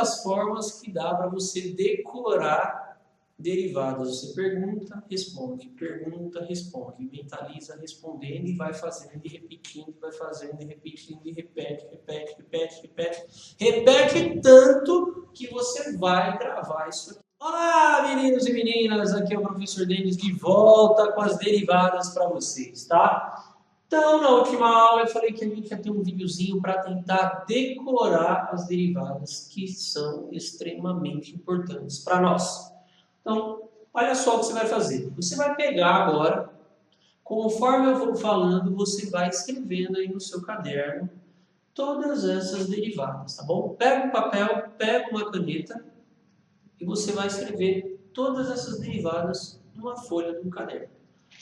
das formas que dá para você decorar derivadas. Você pergunta, responde, mentaliza respondendo e vai fazendo e repetindo, vai fazendo e repetindo e repete. Repete tanto que você vai gravar isso aqui. Olá, meninos e meninas, aqui é o professor Denis de volta com as derivadas para vocês, tá? Então, na última aula eu falei que a gente ia ter um videozinho para tentar decorar as derivadas que são extremamente importantes para nós. Então, olha só o que você vai fazer. Você vai pegar agora, conforme eu vou falando, você vai escrevendo aí no seu caderno todas essas derivadas, tá bom? Pega um papel, pega uma caneta e você vai escrever todas essas derivadas numa folha de um caderno.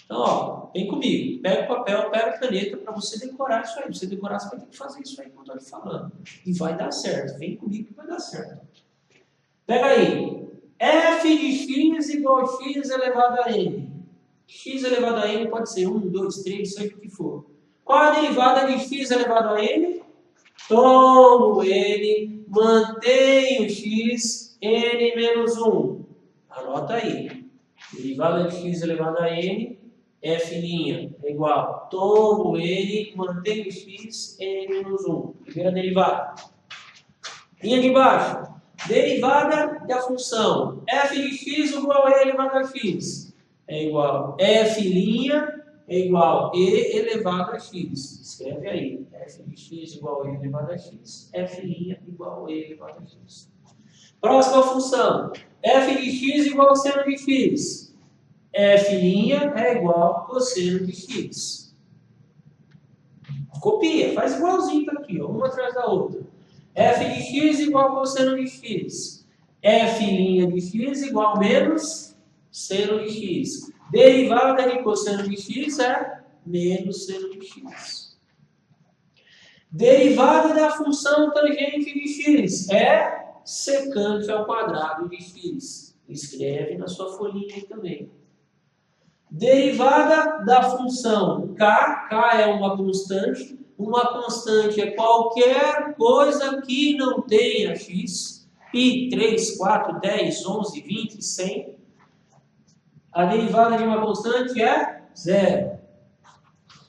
Então, ó, vem comigo. Pega o papel, pega a caneta para você decorar isso aí. Pra você decorar, você vai ter que fazer isso aí que eu estou te falando. E vai dar certo. Vem comigo que vai dar certo. Pega aí. F de x igual a x elevado a n. X elevado a n pode ser 1, 2, 3, seja o que for. Qual a derivada de x elevado a n? Tomo n, mantenho x, n menos 1. Anota aí. Derivada de x elevado a n, f' é igual. Tomo n, mantenho x, n menos 1. Primeira derivada. Linha de baixo. Derivada da função f de x igual a e elevado a x. É igual f' é igual e elevado a x. Escreve aí. F de x igual a e elevado a x. F' igual a e elevado a x. Próxima função. F de x igual a seno de x. F' é igual a cosseno de x. Copia. Faz igualzinho aqui, ó, uma atrás da outra. F de x igual a cosseno de x. F' de x igual a menos seno de x. Derivada de cosseno de x é menos seno de x. Derivada da função tangente de x é secante ao quadrado de x. Escreve na sua folhinha aí também. Derivada da função k. K é uma constante. Uma constante é qualquer coisa que não tenha x. Pi, 3, 4, 10, 11, 20, 100. A derivada de uma constante é 0.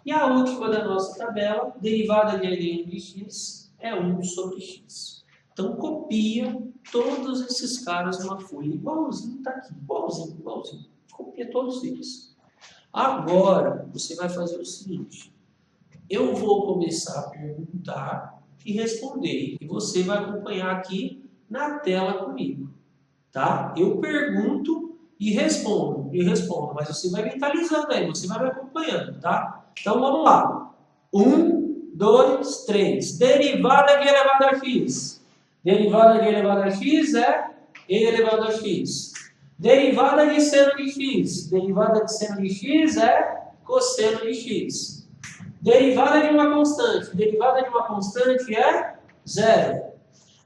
E a última da nossa tabela, derivada de ln de x, é 1 sobre x. Então, copia todos esses caras numa folha. Igualzinho está aqui. Igualzinho. Copia todos eles. Agora, você vai fazer o seguinte. Eu vou começar a perguntar e responder. E você vai acompanhar aqui na tela comigo. Tá? Eu pergunto e respondo. Mas você vai mentalizando aí, você vai me acompanhando, tá? Então vamos lá. 1, 2, 3. Derivada de elevado a x. Derivada de elevado a x é e elevado a x. Derivada de seno de x. Derivada de seno de x é cosseno de x. Derivada de uma constante. Derivada de uma constante é 0.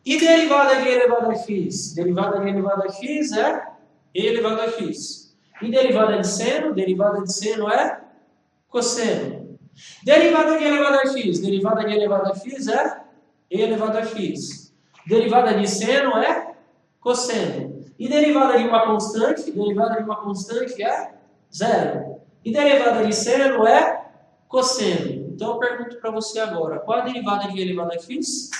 E derivada de elevado a x? Derivada de elevado a x é e elevado a x. E derivada de seno? Derivada de seno é cosseno. Derivada de elevado a x? Derivada de elevado a x é e elevado a x. Derivada de seno é cosseno. E derivada de uma constante? Derivada de uma constante é 0. E derivada de seno é cosseno. Então eu pergunto para você agora, qual a derivada de elevado a x?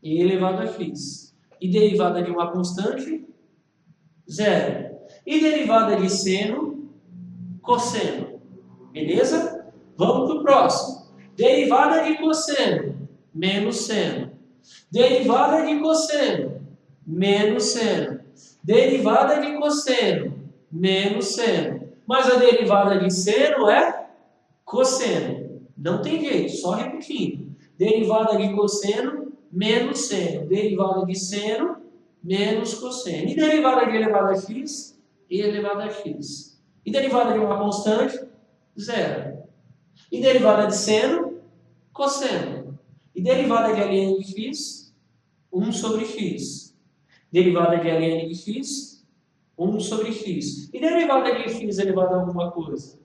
E elevado a x. E derivada de uma constante? 0. E derivada de seno? Cosseno. Beleza? Vamos para o próximo. Derivada de cosseno, menos seno. Derivada de cosseno, menos seno. Derivada de cosseno, menos seno. Mas a derivada de seno é cosseno. Não tem jeito, só repetindo. Derivada de cosseno, menos seno. Derivada de seno, menos cosseno. E derivada de elevado a x? E elevado a x. E derivada de uma constante? 0. E derivada de seno? Cosseno. E derivada de ln de x? 1 sobre x. Derivada de ln de x? 1 sobre x. E derivada de x elevado a alguma coisa?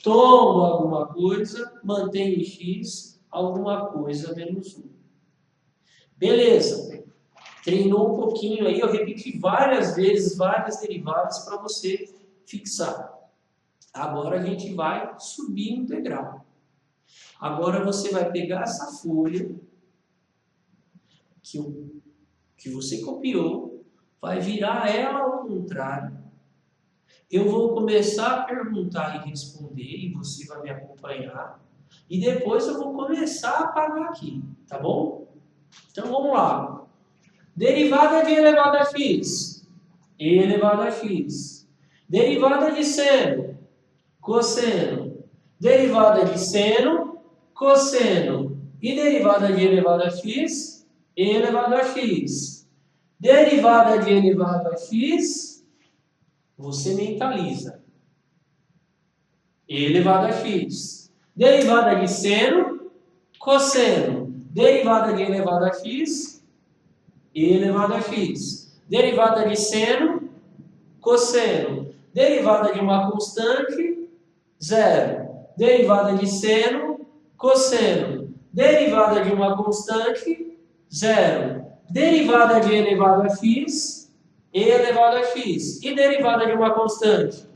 Tomo alguma coisa, mantenho x, alguma coisa menos 1. Beleza. Treinou um pouquinho aí, eu repeti várias vezes, várias derivadas para você fixar. Agora a gente vai subir o integral. Agora você vai pegar essa folha que você copiou, vai virar ela ao contrário. Eu vou começar a perguntar e responder, e você vai me acompanhar. E depois eu vou começar a apagar aqui, tá bom? Então vamos lá. Derivada de elevado a x. E elevado a x. Derivada de seno. Cosseno. Derivada de seno. Cosseno. E derivada de elevado a x. E elevado a x. Derivada de elevado a x. Você mentaliza. E elevado a x. Derivada de seno. Cosseno. Derivada de elevado a x. E elevado a x. Derivada de seno, cosseno. Derivada de uma constante, zero. Derivada de seno, cosseno. Derivada de uma constante, zero. Derivada de elevado a x, e elevado a x. E derivada de uma constante,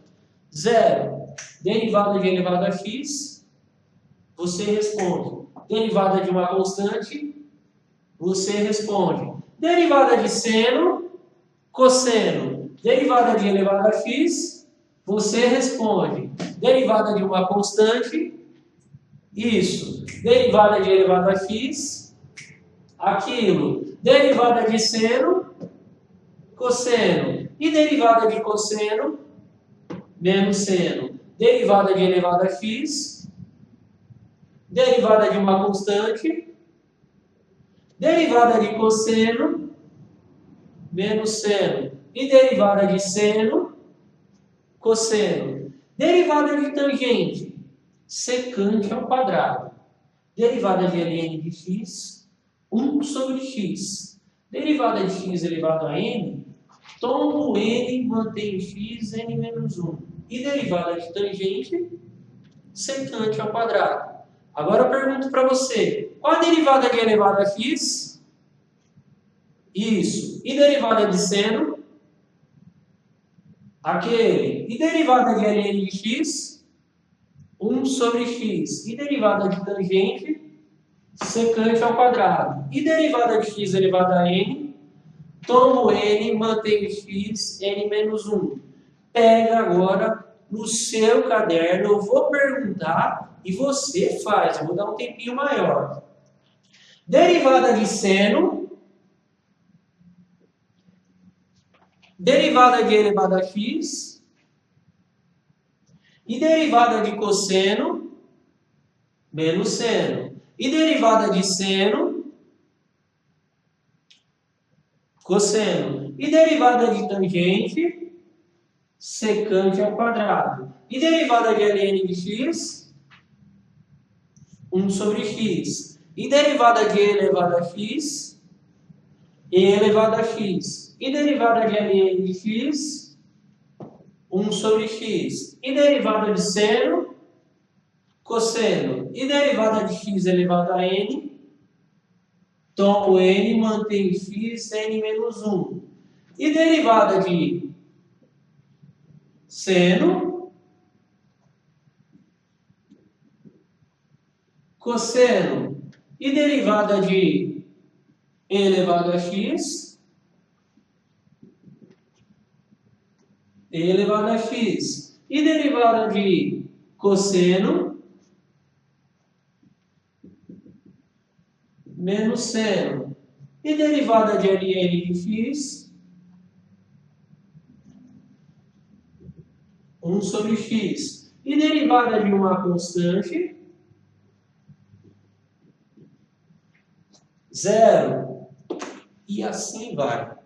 zero. Derivada de elevado a x, você responde. Derivada de uma constante, você responde. Derivada de seno, cosseno. Derivada de elevado a x, você responde. Derivada de uma constante, isso. Derivada de elevado a x, aquilo. Derivada de seno, cosseno. E derivada de cosseno, menos seno. Derivada de elevado a x, derivada de uma constante, derivada de cosseno, menos seno. E derivada de seno, cosseno. Derivada de tangente, secante ao quadrado. Derivada de ln de x, 1 sobre x. Derivada de x elevado a n, tomo n, mantenho x, n menos 1. E derivada de tangente, secante ao quadrado. Agora eu pergunto para você, qual a derivada de elevado a x? Isso. E derivada de seno? Aquele. E derivada de ln de x? 1 sobre x. E derivada de tangente? Secante ao quadrado. E derivada de x elevado a n? Tomo n, mantenho x, n menos 1. Pega agora no seu caderno, eu vou perguntar e você faz. Eu vou dar um tempinho maior. Derivada de seno, derivada de elevado a x e derivada de cosseno menos seno. E derivada de seno, cosseno. E derivada de tangente, secante ao quadrado. E derivada de ln de x, 1 sobre x. E derivada de elevado a x, e elevado a x. E derivada de ln de x, 1 sobre x. E derivada de seno, cosseno. E derivada de x elevado a n, tomo n, mantenho x, n menos 1. E derivada de seno, cosseno. E derivada de e elevado a x, e elevado a x. E derivada de cosseno, menos seno. E derivada de ln de x, 1 sobre x. E derivada de uma constante, 0. E assim vai.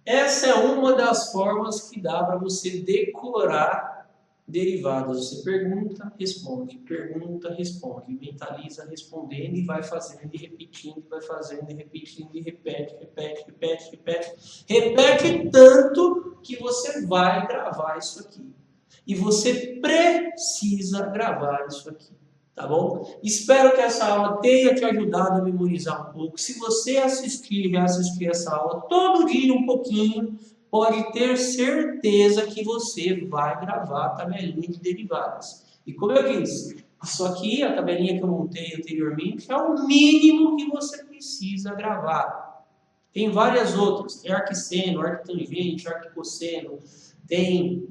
Essa é uma das formas que dá para você decorar derivadas. Você pergunta, responde, mentaliza respondendo e vai fazendo e repetindo, vai fazendo e repetindo e repete. Repete tanto que você vai gravar isso aqui. E você precisa gravar isso aqui. Tá bom? Espero que essa aula tenha te ajudado a memorizar um pouco. Se você assistir e reassistir essa aula todo dia um pouquinho, pode ter certeza que você vai gravar a tabelinha de derivadas. E como eu disse, isso aqui, a tabelinha que eu montei anteriormente, é o mínimo que você precisa gravar. Tem várias outras, tem arquisseno, arquitangente, arquicosseno, tem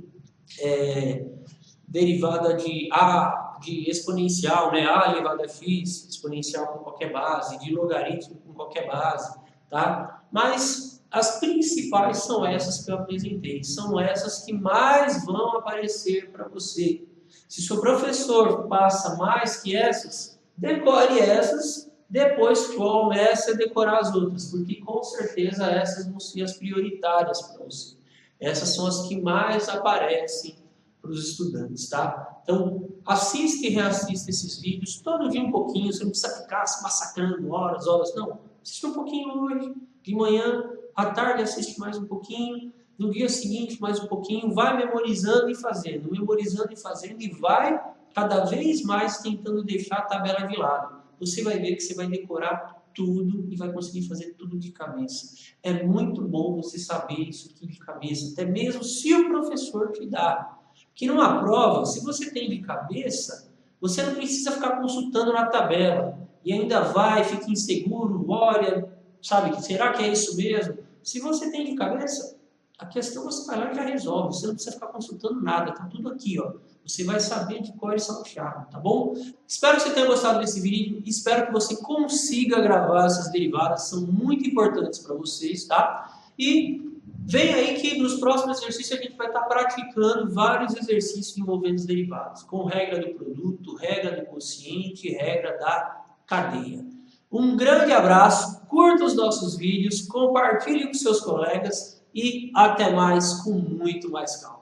derivada de exponencial, né? A elevado a x, exponencial com qualquer base, de logaritmo com qualquer base, tá? Mas as principais são essas que eu apresentei, são essas que mais vão aparecer para você. Se seu professor passa mais que essas, decore essas, depois comece a decorar as outras, porque com certeza essas vão ser as prioritárias para você. Essas são as que mais aparecem para os estudantes, tá? Então, assista e reassista esses vídeos todo dia um pouquinho, você não precisa ficar se massacrando horas, não. Assista um pouquinho hoje, de manhã, à tarde assiste mais um pouquinho, no dia seguinte mais um pouquinho, vai memorizando e fazendo e vai cada vez mais tentando deixar a tabela de lado. Você vai ver que você vai decorar tudo e vai conseguir fazer tudo de cabeça. É muito bom você saber isso aqui de cabeça, até mesmo se o professor te dá. Que numa prova, se você tem de cabeça, você não precisa ficar consultando na tabela. E ainda vai, fica inseguro, olha, sabe, será que é isso mesmo? Se você tem de cabeça, a questão você vai lá e já resolve. Você não precisa ficar consultando nada, tá tudo aqui, ó. Você vai saber de cor e salteado, tá bom? Espero que você tenha gostado desse vídeo. Espero que você consiga gravar essas derivadas. São muito importantes para vocês, tá? E vem aí que nos próximos exercícios a gente vai estar praticando vários exercícios envolvendo os derivados, com regra do produto, regra do quociente, regra da cadeia. Um grande abraço, curta os nossos vídeos, compartilhe com seus colegas e até mais com muito mais calma.